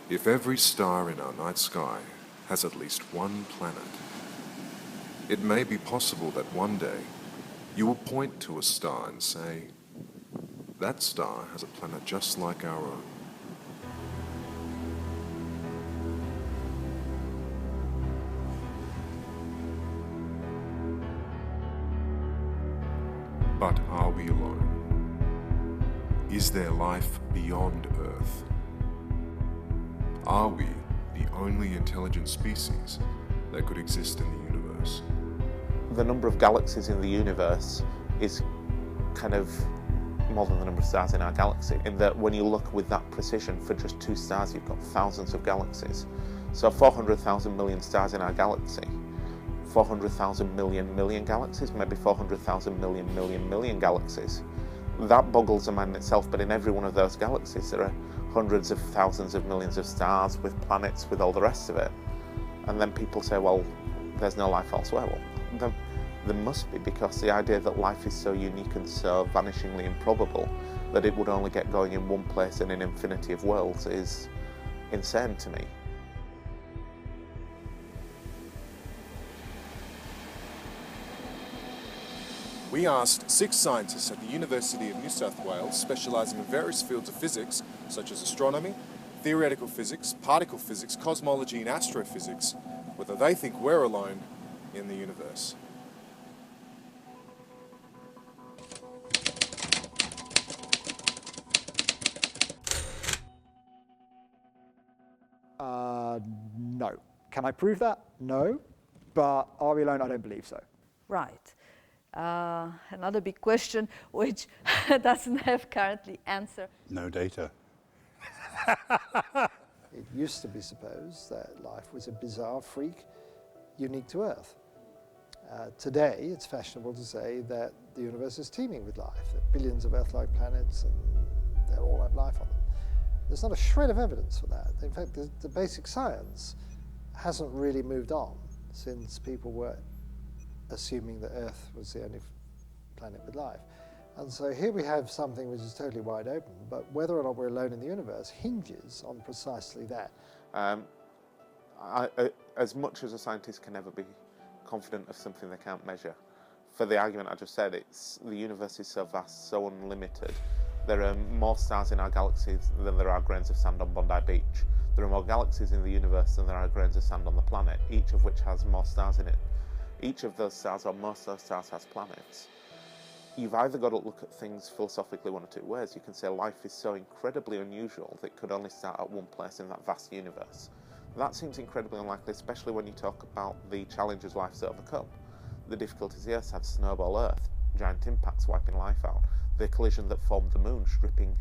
If every star in our night sky has at least one planet, it may be possible that one day you will point to a star and say, that star has a planet just like our own. But are we alone? Is there life beyond Earth? Are we the only intelligent species that could exist in the universe? The number of galaxies in the universe is kind of more than the number of stars in our galaxy, in that when you look with that precision, for just 2 stars you've got thousands of galaxies. So 400,000 million stars in our galaxy, 400,000 million galaxies, maybe 400,000 million galaxies. That boggles the mind in itself, but in every one of those galaxies there are hundreds of thousands of millions of stars with planets, with all the rest of it. And then people say, well, there's no life elsewhere. Well, there must be, because the idea that life is so unique and so vanishingly improbable that it would only get going in one place in an infinity of worlds is insane to me. We asked 6 scientists at the University of New South Wales, specialising in various fields of physics, such as astronomy, theoretical physics, particle physics, cosmology and astrophysics, whether they think we're alone in the universe. No. Can I prove that? No. But are we alone? I don't believe so. Right. Another big question which doesn't have currently answer. No data. It used to be supposed that life was a bizarre freak unique to Earth. Today it's fashionable to say that the universe is teeming with life, that billions of Earth-like planets and they all have life on them. There's not a shred of evidence for that. In fact, the basic science hasn't really moved on since people were assuming that Earth was the only planet with life. And so here we have something which is totally wide open, but whether or not we're alone in the universe hinges on precisely that. As much as a scientist can never be confident of something they can't measure, for the argument I just said, the universe is so vast, so unlimited. There are more stars in our galaxies than there are grains of sand on Bondi Beach. There are more galaxies in the universe than there are grains of sand on the planet, each of which has more stars in it. Each of those stars, or most of those stars, has planets. You've either got to look at things philosophically one or two ways. You can say life is so incredibly unusual that it could only start at one place in that vast universe. That seems incredibly unlikely, especially when you talk about the challenges life's overcome. The difficulties the Earth had: snowball Earth, giant impacts wiping life out, the collision that formed the moon, stripping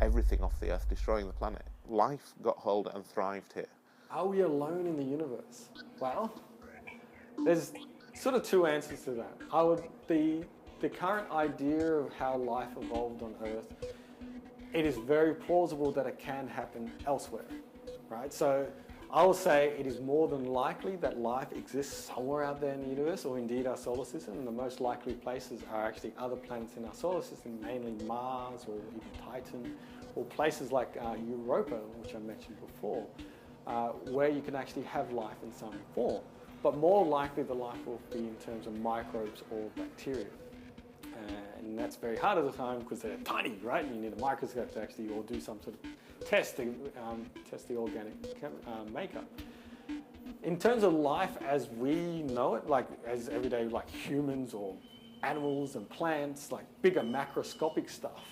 everything off the Earth, destroying the planet. Life got hold and thrived here. Are we alone in the universe? Well, there's sort of 2 answers to that. The current idea of how life evolved on Earth, it is very plausible that it can happen elsewhere, right? So I will say it is more than likely that life exists somewhere out there in the universe, or indeed our solar system, and the most likely places are actually other planets in our solar system, mainly Mars or even Titan, or places like Europa, which I mentioned before, where you can actually have life in some form. But more likely the life will be in terms of microbes or bacteria. And that's very hard at the time because they're tiny, right? You need a microscope to actually, or do some sort of test to test the organic makeup. In terms of life as we know it, like as everyday, like humans or animals and plants, like bigger macroscopic stuff,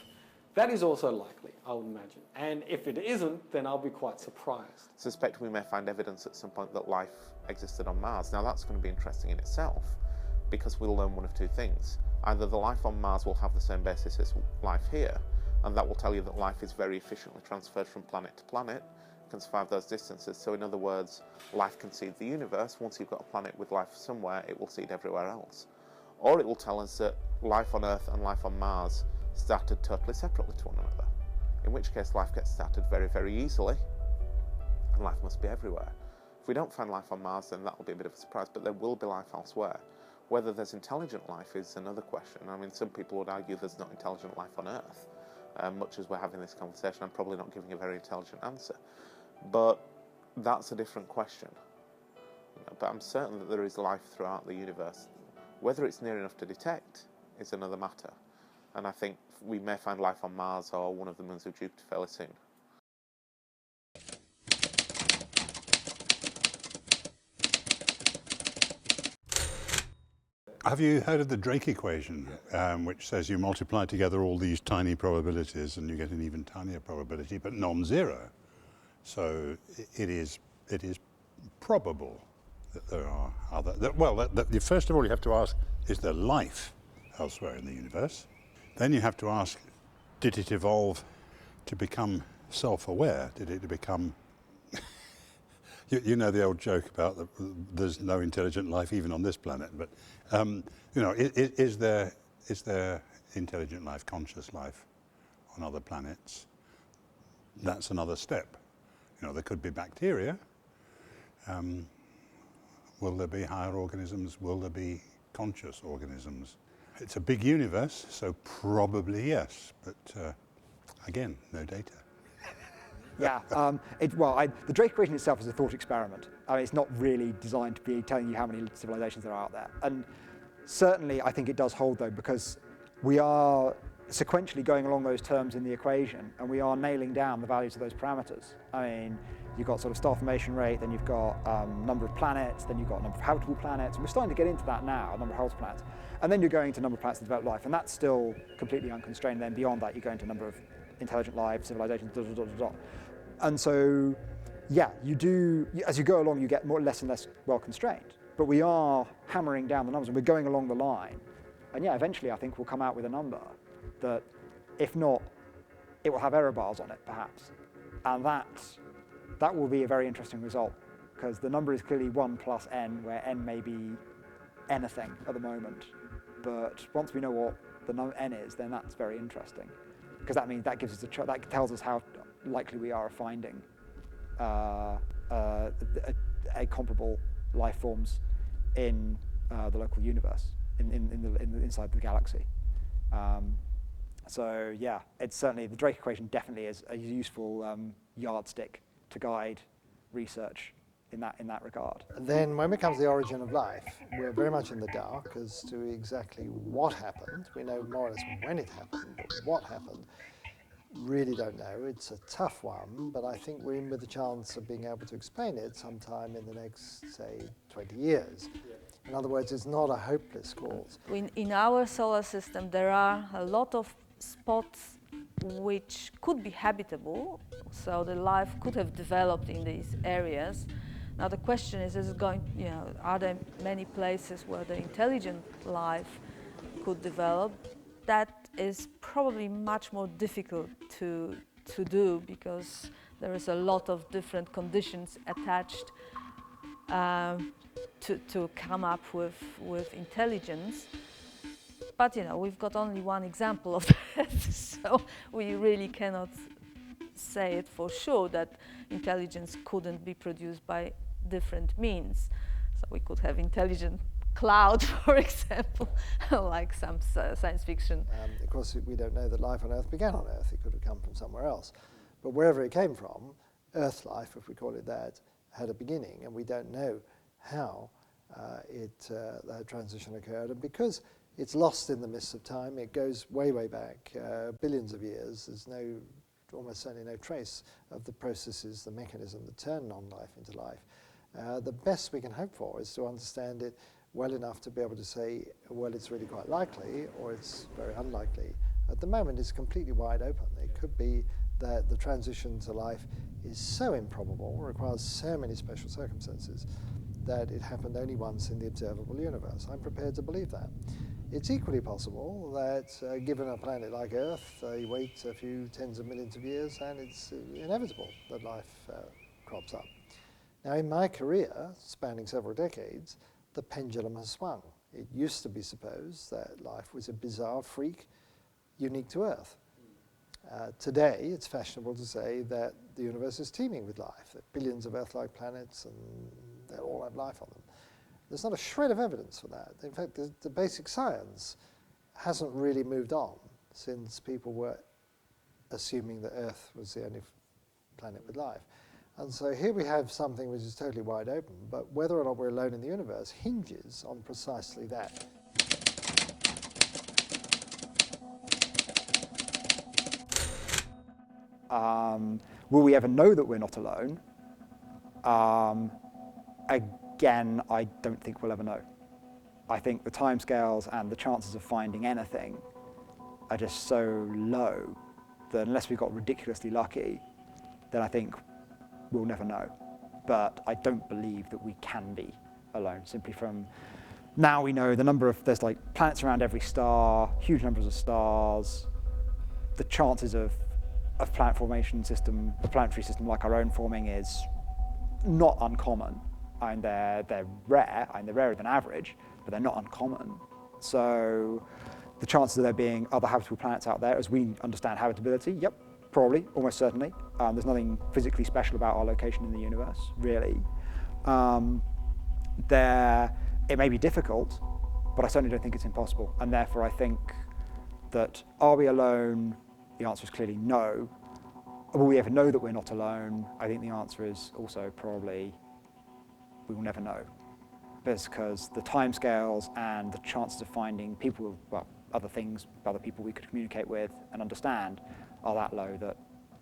that is also likely, I would imagine. And if it isn't, then I'll be quite surprised. Suspect we may find evidence at some point that life existed on Mars. Now that's going to be interesting in itself, because we'll learn one of 2 things. Either the life on Mars will have the same basis as life here, and that will tell you that life is very efficiently transferred from planet to planet, can survive those distances. So in other words, life can seed the universe. Once you've got a planet with life somewhere, it will seed everywhere else. Or it will tell us that life on Earth and life on Mars started totally separately to one another, in which case life gets started very, very easily, and life must be everywhere. If we don't find life on Mars, then that will be a bit of a surprise, but there will be life elsewhere. Whether there's intelligent life is another question. I mean, some people would argue there's not intelligent life on Earth. Much as we're having this conversation, I'm probably not giving a very intelligent answer. But that's a different question. But I'm certain that there is life throughout the universe. Whether it's near enough to detect is another matter. And I think we may find life on Mars or one of the moons of Jupiter fairly soon. Have you heard of the Drake equation, which says you multiply together all these tiny probabilities and you get an even tinier probability, but non-zero? So it is probable that there are other... first of all, you have to ask, is there life elsewhere in the universe? Then you have to ask, did it evolve to become self-aware? Did it become... You know the old joke about there's no intelligent life even on this planet, but is there intelligent life, conscious life on other planets? That's another step. There could be bacteria. Will there be higher organisms? Will there be conscious organisms? It's a big universe, so probably yes, but again, no data. Yeah, the Drake equation itself is a thought experiment. I mean, it's not really designed to be telling you how many civilizations there are out there. And certainly I think it does hold though, because we are sequentially going along those terms in the equation and we are nailing down the values of those parameters. I mean, you've got sort of star formation rate, then you've got number of planets, then you've got number of habitable planets. And we're starting to get into that now, number of habitable planets. And then you're going to number of planets that develop life, and that's still completely unconstrained. Then beyond that, you go into number of intelligent life, civilizations, And so, yeah, as you go along, you get less and less well constrained. But we are hammering down the numbers and we're going along the line. And yeah, eventually I think we'll come out with a number that, if not, it will have error bars on it, perhaps. And that will be a very interesting result, because the number is clearly 1 plus n, where n may be anything at the moment. But once we know what the n is, then that's very interesting, because that means that gives us that tells us how likely we are of finding a comparable life forms in the local universe, inside the galaxy. So yeah, it's certainly, the Drake equation definitely is a useful yardstick to guide research in that regard. And then when it comes to the origin of life, we're very much in the dark as to exactly what happened. We know more or less when it happened, but what happened, really don't know. It's a tough one, but I think we're in with a chance of being able to explain it sometime in the next, say, 20 years. In other words, it's not a hopeless cause. In our solar system, there are a lot of spots which could be habitable, so the life could have developed in these areas. Now the question is it going, are there many places where the intelligent life could develop? That is probably much more difficult to do, because there is a lot of different conditions attached to come up with intelligence. But we've got only one example of that, so we really cannot say it for sure that intelligence couldn't be produced by different means. So we could have intelligent cloud, for example, like some science fiction. Of course, we don't know that life on Earth began on Earth. It could have come from somewhere else. But wherever it came from, Earth life, if we call it that, had a beginning, and we don't know how that transition occurred. And because it's lost in the mists of time, it goes way, way back, billions of years. There's almost certainly no trace of the processes, the mechanism that turn non-life into life. The best we can hope for is to understand it well enough to be able to say, well, it's really quite likely, or it's very unlikely. At the moment, it's completely wide open. It could be that the transition to life is so improbable, requires so many special circumstances, that it happened only once in the observable universe. I'm prepared to believe that. It's equally possible that given a planet like Earth, you wait a few tens of millions of years and it's inevitable that life crops up. Now, in my career, spanning several decades, the pendulum has swung. It used to be supposed that life was a bizarre freak unique to Earth. Today, it's fashionable to say that the universe is teeming with life, that billions of Earth-like planets and they all have life on them. There's not a shred of evidence for that. In fact, the basic science hasn't really moved on since people were assuming that Earth was the only planet with life. And so here we have something which is totally wide open, but whether or not we're alone in the universe hinges on precisely that. Will we ever know that we're not alone? Again, I don't think we'll ever know. I think the timescales and the chances of finding anything are just so low that unless we got ridiculously lucky, then I think we'll never know. But I don't believe that we can be alone, simply from now we know the number of, there's like planets around every star, huge numbers of stars, the chances of planet formation system, a planetary system like our own forming is not uncommon. And they're rare, and they're rarer than average, but they're not uncommon. So the chances of there being other habitable planets out there, as we understand habitability, yep, probably, almost certainly. There's nothing physically special about our location in the universe, really. It may be difficult, but I certainly don't think it's impossible. And therefore, I think that, are we alone? The answer is clearly no. Will we ever know that we're not alone? I think the answer is also probably we will never know. Because the timescales and the chances of finding people, well, other things, other people we could communicate with and understand are that low that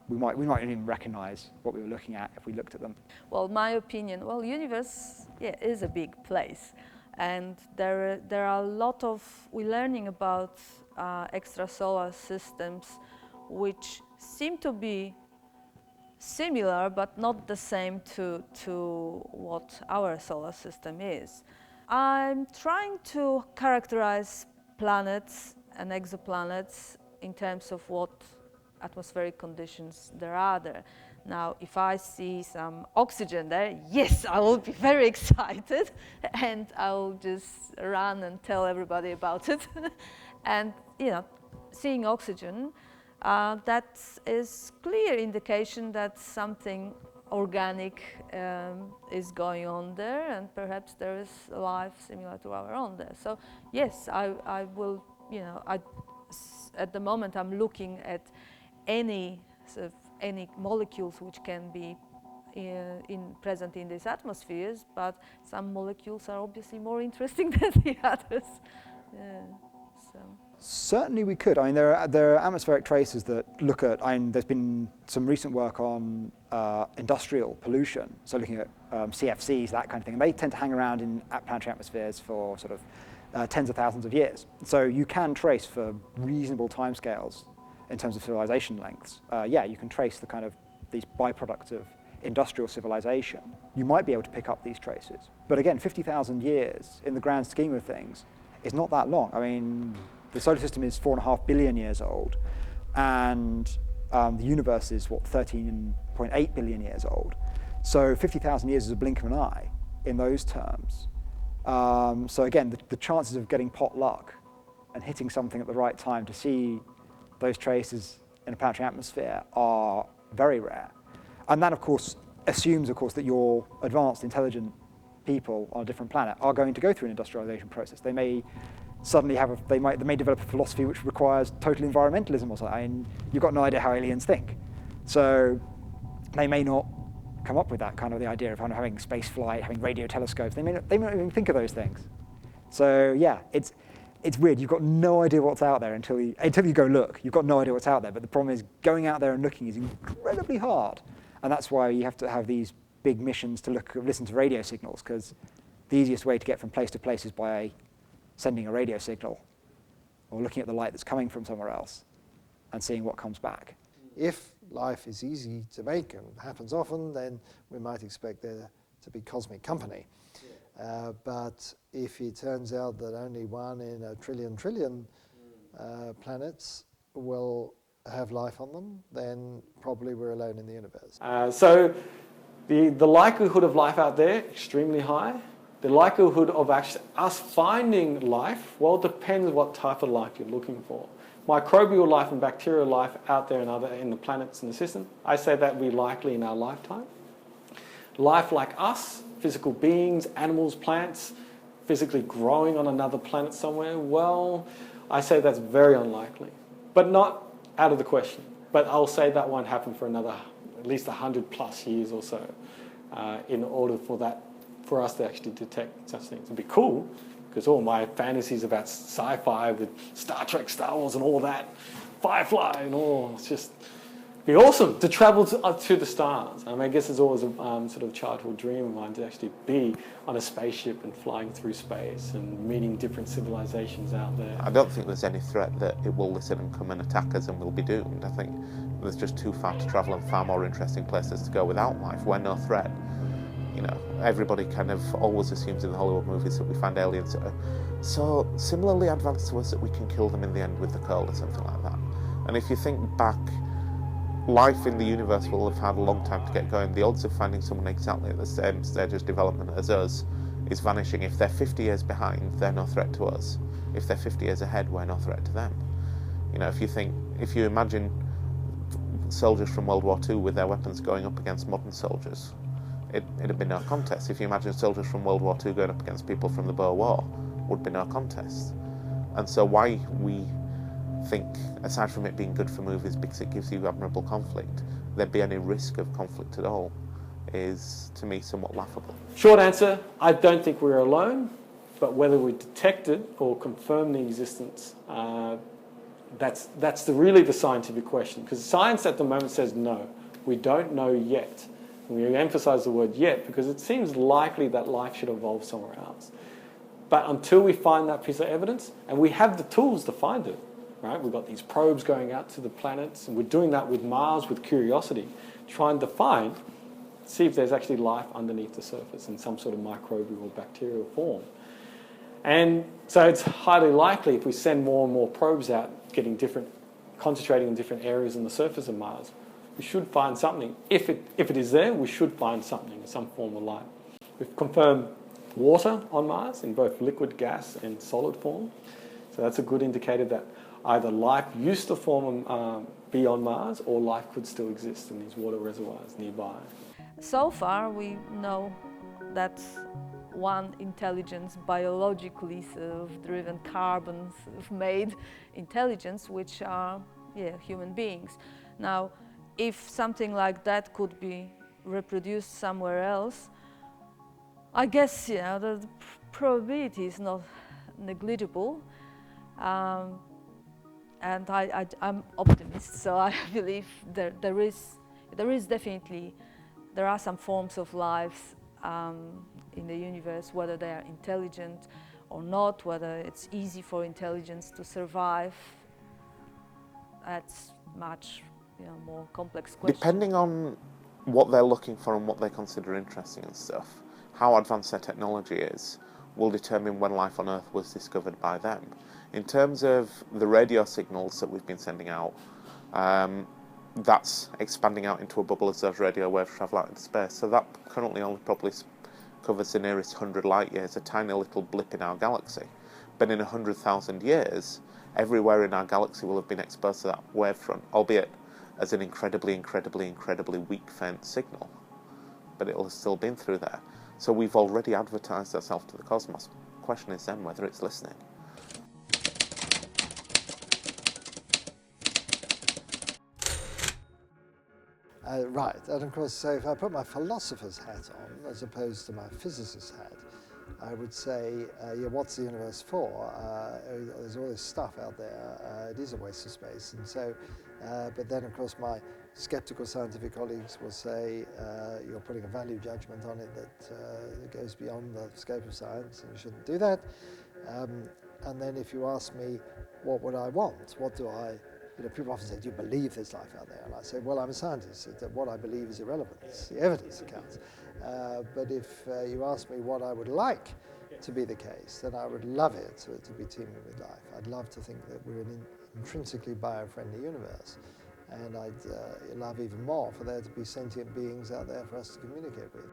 we might even recognize what we were looking at if we looked at them. Well, my opinion, well, universe is a big place. And there are a lot of, we're learning about extrasolar systems which seem to be similar but not the same to what our solar system is. I'm trying to characterize planets and exoplanets in terms of what atmospheric conditions there are there. Now, if I see some oxygen there, yes, I will be very excited and I'll just run and tell everybody about it. And, you know, seeing oxygen, that is clear indication that something organic is going on there, and perhaps there is life similar to our own there. So yes, I will, you know, at the moment I'm looking at any sort of any molecules which can be present in these atmospheres, but some molecules are obviously more interesting than the others. So. Certainly we could. I mean, there are atmospheric traces that look at, there's been some recent work on industrial pollution, so looking at CFCs, that kind of thing, and they tend to hang around in planetary atmospheres for sort of tens of thousands of years. So you can trace for reasonable timescales in terms of civilization lengths. You can trace the kind of these byproducts of industrial civilization. You might be able to pick up these traces. But again, 50,000 years in the grand scheme of things is not that long. I mean, the solar system is 4.5 billion years old, and the universe is, 13.8 billion years old. So 50,000 years is a blink of an eye in those terms. So again, the chances of getting pot luck and hitting something at the right time to see those traces in a planetary atmosphere are very rare. And that, of course, assumes, that your advanced, intelligent people on a different planet are going to go through an industrialization process. They may suddenly they may develop a philosophy which requires total environmentalism or something. I mean, you've got no idea how aliens think. So they may not come up with that kind of the idea of having space flight, having radio telescopes. They may not even think of those things. So yeah, it's weird. You've got no idea what's out there until you go look. You've got no idea what's out there. But the problem is going out there and looking is incredibly hard. And that's why you have to have these big missions to listen to radio signals, because the easiest way to get from place to place is by sending a radio signal or looking at the light that's coming from somewhere else and seeing what comes back. If life is easy to make and happens often, then we might expect there to be cosmic company. But if it turns out that only one in a trillion planets will have life on them, then probably we're alone in the universe. So the likelihood of life out there, extremely high. The likelihood of actually us finding life, well, depends what type of life you're looking for. Microbial life and bacterial life out there in the planets in the system, I say that will be likely in our lifetime. Life like us, physical beings, animals, plants, physically growing on another planet somewhere, well, I say that's very unlikely, but not out of the question. But I'll say that won't happen for another at least 100+ years or so in order for us to actually detect such things. It'd be cool, because all my fantasies about sci-fi with Star Trek, Star Wars and all that, Firefly and all, it's just be awesome to travel to the stars. I mean, I guess it's always a sort of childhood dream of mine to actually be on a spaceship and flying through space and meeting different civilizations out there. I don't think there's any threat that it will listen and come and attack us and we'll be doomed. I think there's just too far to travel and far more interesting places to go without life. We're no threat. You know, everybody kind of always assumes in the Hollywood movies that we find aliens that are so similarly advanced to us that we can kill them in the end with the cold or something like that. And if you think back, life in the universe will have had a long time to get going. The odds of finding someone exactly at the same stage of development as us is vanishing. If they're 50 years behind, they're no threat to us. If they're 50 years ahead, we're no threat to them. You know, if you imagine soldiers from World War II with their weapons going up against modern soldiers, it'd be no contest. If you imagine soldiers from World War II going up against people from the Boer War, would be no contest. And so why we think, aside from it being good for movies because it gives you admirable conflict, there'd be any risk of conflict at all is, to me, somewhat laughable. Short answer, I don't think we're alone, but whether we detect it or confirm the existence, that's really the scientific question. Because science at the moment says no, we don't know yet. And we emphasize the word yet because it seems likely that life should evolve somewhere else. But until we find that piece of evidence, and we have the tools to find it, right? We've got these probes going out to the planets, and we're doing that with Mars, with Curiosity, trying to see if there's actually life underneath the surface in some sort of microbial or bacterial form. And so it's highly likely if we send more and more probes out, concentrating in different areas on the surface of Mars, we should find something. If it is there, we should find something, some form of life. We've confirmed water on Mars in both liquid, gas, and solid form. So that's a good indicator that either life used to be on Mars or life could still exist in these water reservoirs nearby. So far, we know that one intelligence, biologically sort of driven, carbon sort of made intelligence, which are human beings. Now, if something like that could be reproduced somewhere else, I guess the probability is not negligible, and I'm optimist. So I believe there are some forms of life in the universe, whether they are intelligent or not, whether it's easy for intelligence to survive. That's much more complex question. Depending on what they're looking for and what they consider interesting and stuff, how advanced their technology is will determine when life on Earth was discovered by them. In terms of the radio signals that we've been sending out, that's expanding out into a bubble as those radio waves travel out into space. So that currently only probably covers the nearest 100 light years, a tiny little blip in our galaxy. But in 100,000 years, everywhere in our galaxy will have been exposed to that wavefront, albeit as an incredibly, incredibly, incredibly weak faint signal. But it'll have still been through there. So we've already advertised ourselves to the cosmos. The question is then whether it's listening. Right, and of course, so if I put my philosopher's hat on as opposed to my physicist's hat, I would say, what's the universe for? There's all this stuff out there. It is a waste of space, and so. But then, of course, my skeptical scientific colleagues will say you're putting a value judgment on it that goes beyond the scope of science, and you shouldn't do that. And then, if you ask me, what would I want? What do I? People often say, do you believe there's life out there? And I say, well, I'm a scientist. What I believe is irrelevant. It's the evidence that counts. But if you ask me what I would like to be the case, then I would love it to be teeming with life. I'd love to think that we're an intrinsically bio-friendly universe. And I'd love even more for there to be sentient beings out there for us to communicate with.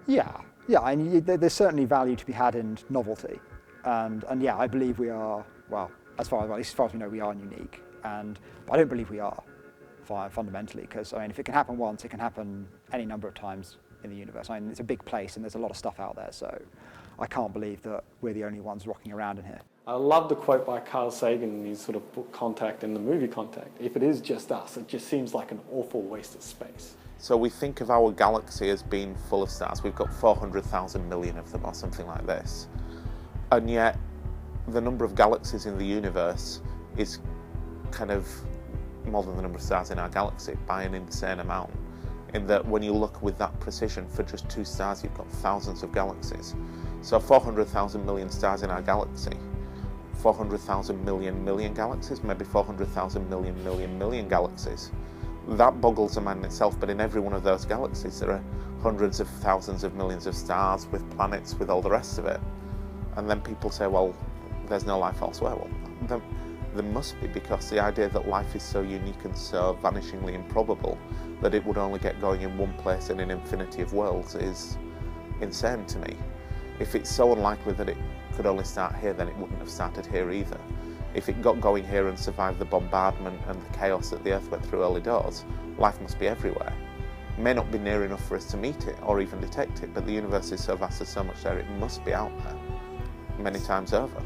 Yeah, and there's certainly value to be had in novelty. And yeah, I believe we are, well, at least as far as we know, we are unique. But I don't believe we are, fundamentally, because if it can happen once, it can happen any number of times in the universe. It's a big place and there's a lot of stuff out there, so I can't believe that we're the only ones rocking around in here. I love the quote by Carl Sagan in his sort of book Contact and the movie Contact. If it is just us, it just seems like an awful waste of space. So we think of our galaxy as being full of stars. We've got 400,000 million of them or something like this. And yet the number of galaxies in the universe is kind of more than the number of stars in our galaxy by an insane amount. In that when you look with that precision, for just 2 stars you've got thousands of galaxies. So 400,000 million stars in our galaxy, 400,000 million galaxies, maybe 400,000 million galaxies. That boggles the mind in itself, but in every one of those galaxies there are hundreds of thousands of millions of stars with planets, with all the rest of it. And then people say, well, there's no life elsewhere. Well, there must be, because the idea that life is so unique and so vanishingly improbable that it would only get going in one place in an infinity of worlds is insane to me. If it's so unlikely that it could only start here, then it wouldn't have started here either. If it got going here and survived the bombardment and the chaos that the Earth went through early doors, life must be everywhere. It may not be near enough for us to meet it or even detect it, but the universe is so vast, there's so much there, it must be out there many times over.